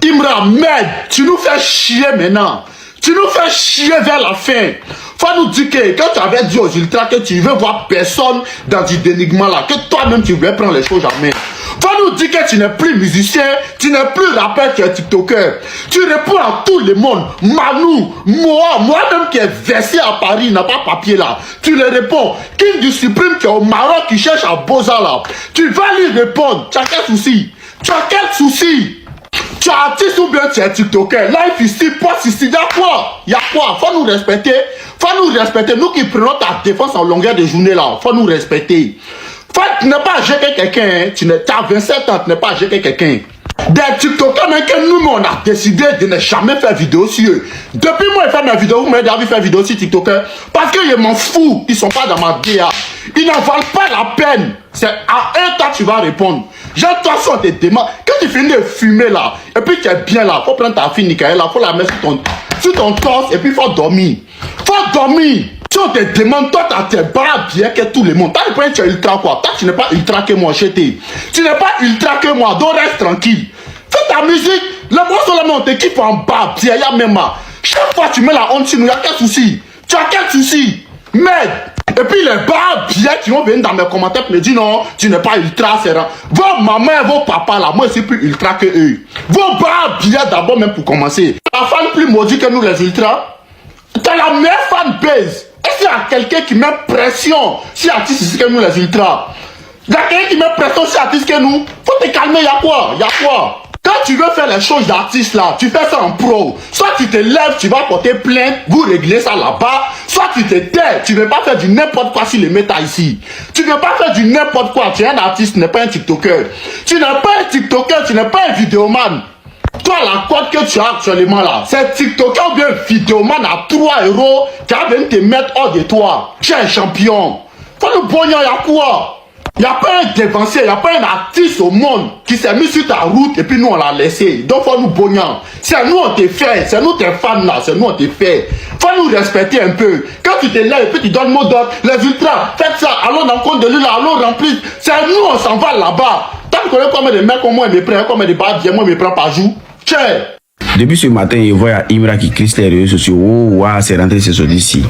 Imra, merde, tu nous fais chier maintenant. Tu nous fais chier vers la fin. Faut nous dire que quand tu avais dit aux ultras que tu veux voir personne dans du dénigment là, que toi-même tu voulais prendre les choses en main. Faut nous dire que tu n'es plus musicien, tu n'es plus rappeur, tu es tiktoker. Tu réponds à tout le monde. Manu, moi-même qui est versé à Paris, n'a pas papier là. Tu le réponds. King du Suprême qui est au Maroc, qui cherche à Boza là. Tu vas lui répondre. Tu as quel souci? Tu as quel souci? Tu es artiste ou bien tu es tiktoker? Life ici, poste ici, y'a quoi? Y'a quoi? Faut nous respecter. Faut nous respecter. Nous qui prenons ta défense en longueur de journée là, faut nous respecter. Tu n'es pas âgé que quelqu'un, hein. Tu as 27 ans, tu n'es pas âgé que quelqu'un. Des TikTokers, même que nous, on a décidé de ne jamais faire vidéo sur eux. Depuis moi, je fais mes vidéos, vous m'avez déjà vu faire vidéo sur TikToker. Parce que je m'en fous, ils sont pas dans ma DA. Ils n'en valent pas la peine. C'est à un temps tu vas répondre. Genre, toi, sur tes demandes. Quand tu finis de fumer là, et puis tu es bien là, faut prendre ta fille Nickel là, faut la mettre sur ton torse, et puis faut dormir. Faut dormir. Si on te demande, toi, tu tes bras bien que tout le monde. Toi, tu es ultra quoi? Toi, tu n'es pas ultra que moi, chété. Tu n'es pas ultra que moi, donc reste tranquille. Fais ta musique. Le moi seulement, on te kiffe en bas, bien, y'a même là. Chaque fois, tu mets la honte sur nous, y'a quel souci? Tu as quel souci? Merde. Et puis les bras bien qui vont venir dans mes commentaires me dire non, tu n'es pas ultra, c'est rare. Vos mamans et vos papas là, moi, je suis plus ultra que eux. Vos bras bien d'abord, même pour commencer. La fan plus maudite que nous, les ultras. T'as la meilleure fanbase. Est-ce qu'il y a quelqu'un qui met pression sur l'artiste ici que nous les ultras? Il y a quelqu'un qui met pression sur l'artiste que nous? Faut te calmer, y'a quoi? Y'a quoi? Quand tu veux faire les choses d'artiste là, tu fais ça en pro. Soit tu te lèves, tu vas porter plainte, vous réglez ça là-bas. Soit tu te tais, tu ne veux pas faire du n'importe quoi sur les méta ici. Tu ne veux pas faire du n'importe quoi. Tu es un artiste, tu n'es pas un tiktoker. Tu n'es pas un tiktoker, tu n'es pas un vidéoman. Toi, la cote que tu as actuellement là, c'est TikToker ou bien vidéoman à 3 € qui va venir te mettre hors de toi. Tu es un champion. Faut nous bonner, y'a quoi? Y'a pas un dévancier, y'a pas un artiste au monde qui s'est mis sur ta route et puis nous on l'a laissé. Donc faut nous bonner. C'est nous on te fait, c'est nous tes fans là, c'est nous on te fait. Faut nous respecter un peu. Quand tu te lèves et puis tu donnes mot d'ordre, les ultras, faites ça, allons dans le compte de lui là, allons remplir. C'est nous on s'en va là-bas. T'as vu combien de mecs comme moi me prennent, combien de bas bien moi me prend par jour? Tiens. Depuis ce matin, je vois Imra qui crie les réseaux sociaux. Oh, c'est rentré ce soir d'ici.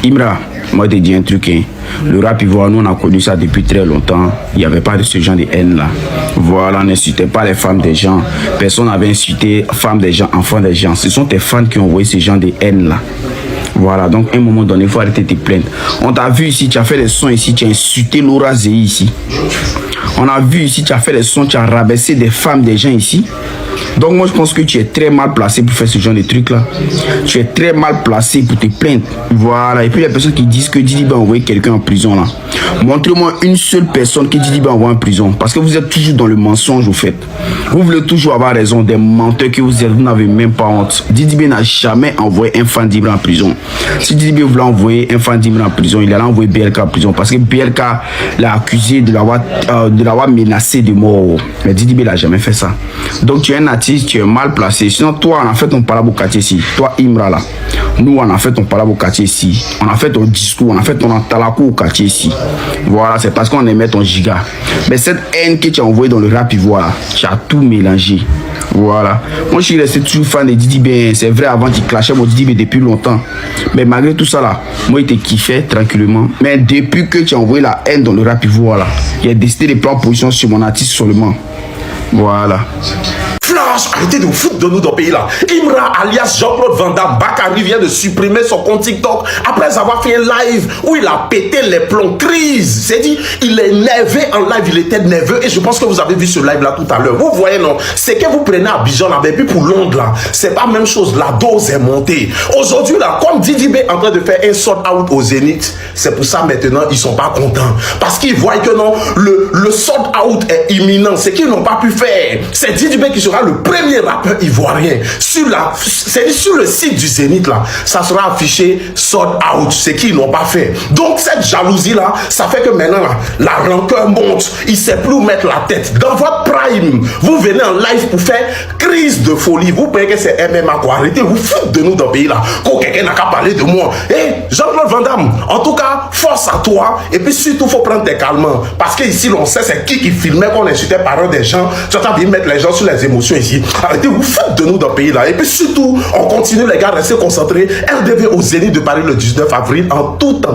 Imra, moi je te dis un truc. Hein. Le rap ivoire, nous on a connu ça depuis très longtemps. Il n'y avait pas de ce genre de haine là. Voilà, n'insultez pas les femmes des gens. Personne n'avait insulté femmes des gens, enfants des gens. Ce sont tes fans qui ont envoyé ce genre de haine là. Voilà, donc à un moment donné, il faut arrêter tes plaintes. On t'a vu ici, tu as fait des sons ici, tu as insulté Laura Zéhi ici. On a vu ici, tu as fait des sons, tu as rabaissé des femmes des gens ici. Donc moi je pense que tu es très mal placé pour faire ce genre de trucs là. Tu es très mal placé pour te plaindre. Voilà. Et puis il y a des personnes qui disent que Didi va envoyer quelqu'un en prison là. Montrez-moi une seule personne que Didi va envoyer en prison. Parce que vous êtes toujours dans le mensonge au fait. Vous voulez toujours avoir raison, des menteurs que vous êtes, vous n'avez même pas honte. Didi n'a jamais envoyé un fan d'Ibra en prison. Si Didi voulait envoyer un fan d'Ibra en prison, il allait envoyer BLK en prison. Parce que BLK l'a accusé de l'avoir menacé de mort. Mais Didi n'a jamais fait ça. Donc tu es un artiste, tu es mal placé. Sinon, toi, on a fait ton palabre au quartier ici. Toi, Imra, là. Nous, on a fait ton palabre au quartier ici. On a fait ton discours, on a fait ton antalaco au quartier ici. Voilà, c'est parce qu'on aimait ton giga. Mais cette haine que tu as envoyée dans le rap ivoire, tu as tout mélangé. Voilà. Moi, je suis resté toujours fan de Didi B. C'est vrai, avant, tu clashais mon Didi B depuis longtemps. Mais malgré tout ça, là, moi, il te kiffait tranquillement. Mais depuis que tu as envoyé la haine dans le rap ivoire, là, j'ai décidé de prendre position sur mon artiste seulement. Voilà. Flash, arrêtez de vous foutre de nous dans le pays là. Imra alias Jean-Claude Van Damme Bakary vient de supprimer son compte TikTok après avoir fait un live où il a pété les plombs. Crise. C'est dit, il est énervé en live, il était nerveux et je pense que vous avez vu ce live là tout à l'heure. Vous voyez non, c'est que vous prenez Abidjan là, mais puis pour Londres là, c'est pas la même chose. La dose est montée. Aujourd'hui là, comme Didi B est en train de faire un sold out au Zénith, c'est pour ça maintenant ils sont pas contents parce qu'ils voient que non, le sold out est imminent. C'est qu'ils n'ont pas pu faire. C'est Didi B qui sera sera le premier rappeur ivoirien sur le site du Zénith là. Ça sera affiché sold out, ce qu'ils n'ont pas fait. Donc cette jalousie là, ça fait que maintenant là, la rancœur monte. Il ne sait plus où mettre la tête. Dans votre prime, vous venez en live pour faire crise de folie. Vous pensez que c'est MMA quoi. Arrêtez, vous foutez de nous dans le pays là. Quand quelqu'un n'a qu'à parler de moi. Jean-Claude Van Damme, en tout cas, force à toi. Et puis surtout, il faut prendre tes calmants. Parce que ici, on sait c'est qui filmait qu'on insultait par un des gens. Tu as envie de mettre les gens sur les émotions ici. Arrêtez, vous faites de nous dans le pays là. Et puis surtout, on continue les gars, restez concentrés. RDV au Zénith de Paris le 19 avril en toute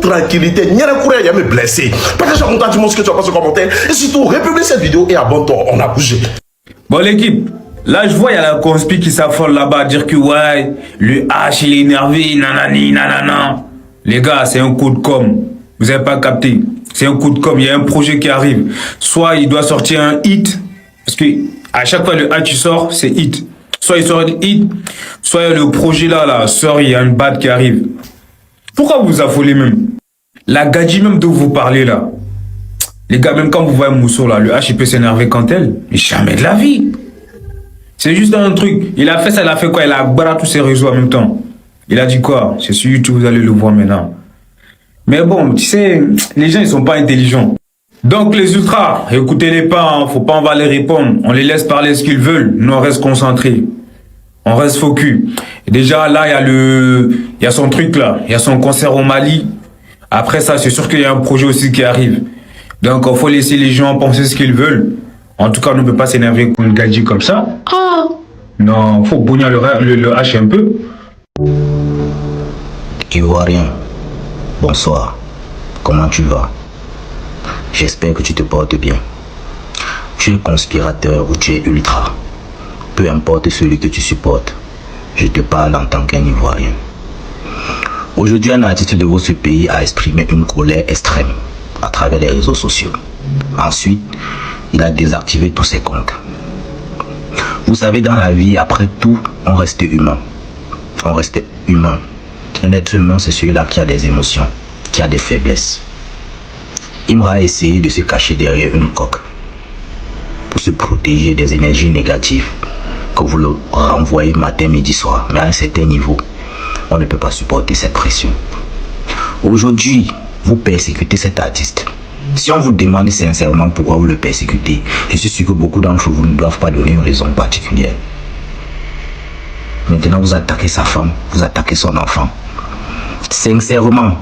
tranquillité. N'y a rien me blesser. Partage en contact, dis-moi ce que tu as pensé en commentaire. Et surtout, republie cette vidéo et abonne-toi. On a bougé. Bon l'équipe, là je vois il y a la conspi qui s'affole là-bas, dire que ouais, le H il est énervé, nanani, nanana. Les gars, c'est un coup de com'. Vous avez pas capté. C'est un coup de com'. Il y a un projet qui arrive. Soit il doit sortir un hit. Parce que à chaque fois le H tu sors, c'est hit. Soit il sort un hit, soit le projet là sort, il y a une bad qui arrive. Pourquoi vous affolez même? La gadji même dont vous parlez là. Les gars, même quand vous voyez Mousso là, le H il peut s'énerver quand elle. Mais jamais de la vie. C'est juste un truc. Il a fait ça, il a fait quoi? Il a barré tous ses réseaux en même temps. Il a dit quoi? C'est sur YouTube, vous allez le voir maintenant. Mais bon, tu sais, les gens ils sont pas intelligents. Donc les ultras, écoutez-les pas, hein, faut pas en les répondre. On les laisse parler ce qu'ils veulent. Nous on reste concentrés. On reste focus. Et déjà là, il y a son truc là. Il y a son concert au Mali. Après ça, c'est sûr qu'il y a un projet aussi qui arrive. Donc il faut laisser les gens penser ce qu'ils veulent. En tout cas, on ne peut pas s'énerver contre une gadji comme ça. Non, faut bouillir le H un peu. Ivoirien, bonsoir. Comment tu vas? J'espère que tu te portes bien. Tu es conspirateur ou tu es ultra. Peu importe celui que tu supportes, je te parle en tant qu'un Ivoirien. Aujourd'hui, un artiste de votre pays a exprimé une colère extrême à travers les réseaux sociaux. Ensuite, il a désactivé tous ses comptes. Vous savez, dans la vie, après tout, on reste humain. On reste humain. Un être humain, c'est celui-là qui a des émotions, qui a des faiblesses. Imra a essayé de se cacher derrière une coque pour se protéger des énergies négatives que vous le renvoyez matin, midi, soir. Mais à un certain niveau, on ne peut pas supporter cette pression. Aujourd'hui, vous persécutez cet artiste. Si on vous demande sincèrement pourquoi vous le persécutez, je suis sûr que beaucoup d'entre vous ne doivent pas donner une raison particulière. Maintenant, vous attaquez sa femme, vous attaquez son enfant. Sincèrement,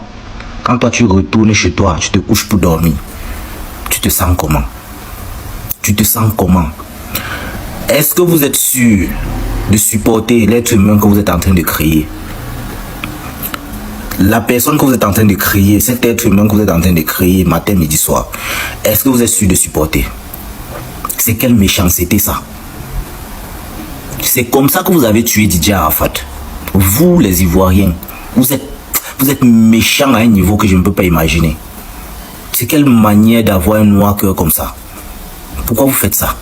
quand toi tu retournes chez toi, tu te couches pour dormir, tu te sens comment? Tu te sens comment? Est-ce que vous êtes sûr de supporter l'être humain que vous êtes en train de créer? La personne que vous êtes en train de créer, cet être humain que vous êtes en train de créer matin, midi, soir, est-ce que vous êtes sûr de supporter? C'est quelle méchanceté ça? C'est comme ça que vous avez tué Didier Arafat. Vous les Ivoiriens, vous êtes méchants à un niveau que je ne peux pas imaginer. C'est quelle manière d'avoir un noir cœur comme ça? Pourquoi vous faites ça?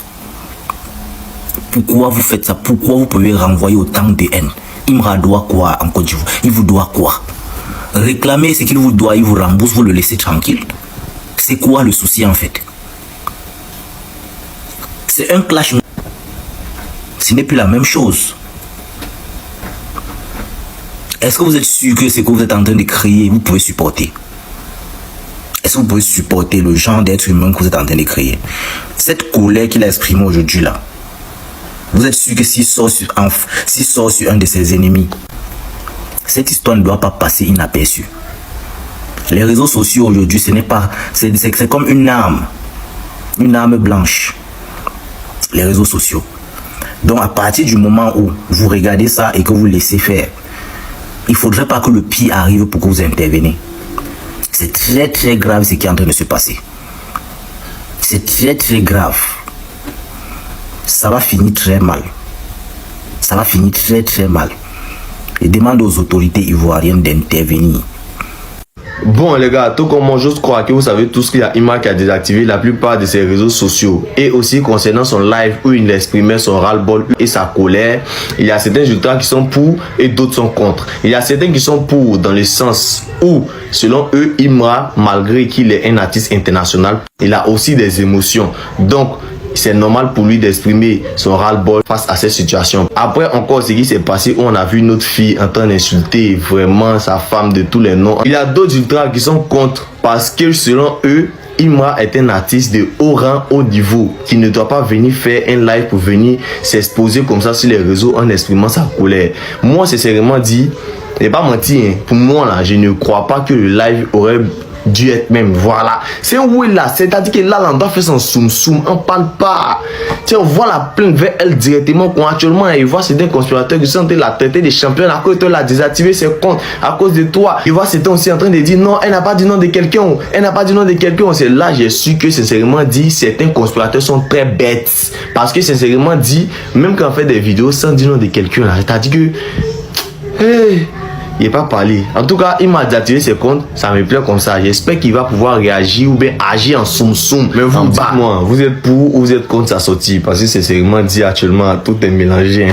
Pourquoi vous faites ça? Pourquoi vous pouvez renvoyer autant de haine? Imra doit quoi en Côte d'Ivoire? Il vous doit quoi? Réclamer ce qu'il vous doit, il vous rembourse, vous le laissez tranquille. C'est quoi le souci en fait? C'est un clash. Ce n'est plus la même chose. Est-ce que vous êtes sûr que ce que vous êtes en train de créer, vous pouvez supporter? Est-ce que vous pouvez supporter le genre d'être humain que vous êtes en train de créer? Cette colère qu'il a exprimée aujourd'hui là, vous êtes sûr que s'il sort sur un de ses ennemis, cette histoire ne doit pas passer inaperçue. Les réseaux sociaux aujourd'hui, ce n'est pas, c'est comme une arme blanche. Les réseaux sociaux. Donc à partir du moment où vous regardez ça et que vous laissez faire, il ne faudrait pas que le pire arrive pour que vous intervenez. C'est très très grave ce qui est en train de se passer. C'est très très grave. Ça va finir très mal. Ça va finir très très mal. Et demande aux autorités ivoiriennes d'intervenir. Bon les gars, tout comme moi, j'ose croire que vous savez tout ce qu'il y a Imra qui a désactivé la plupart de ses réseaux sociaux. Et aussi concernant son live où il exprimait son ras-le-bol et sa colère, il y a certains ultras qui sont pour et d'autres sont contre. Il y a certains qui sont pour dans le sens où, selon eux, Imra, malgré qu'il est un artiste international, il a aussi des émotions. Donc, c'est normal pour lui d'exprimer son ras-le-bol face à cette situation. Après encore ce qui s'est passé où on a vu notre fille en train d'insulter vraiment sa femme de tous les noms. Il y a d'autres ultras qui sont contre parce que selon eux, Imra est un artiste de haut rang, haut niveau, qui ne doit pas venir faire un live pour venir s'exposer comme ça sur les réseaux en exprimant sa colère. Moi, sincèrement dit, je n'ai pas menti, hein, pour moi là, je ne crois pas que le live aurait dû être même. Voilà, c'est un oui là, c'est-à-dire que là, on doit faire son soum-soum, on parle pas. Tiens, on voit la plainte vers elle directement, quand actuellement, il voit c'est des conspirateurs qui sont en train de la traiter des champions à cause de la désactiver ses comptes, à cause de toi. Il voit c'est aussi en train de dire non, elle n'a pas dit nom de quelqu'un, elle n'a pas dit nom de quelqu'un. C'est là, j'ai su que sincèrement dit, certains conspirateurs sont très bêtes. Parce que sincèrement dit, même quand on fait des vidéos sans dire nom de quelqu'un là, c'est-à-dire que, hey, il n'est pas parlé. En tout cas, il m'a désactivé ses comptes. Ça me plaît comme ça. J'espère qu'il va pouvoir réagir ou bien agir en soum-soum. Mais vous, dites-moi, vous êtes pour ou vous êtes contre sa sortie? Parce que c'est sérieusement dit actuellement, tout est mélangé.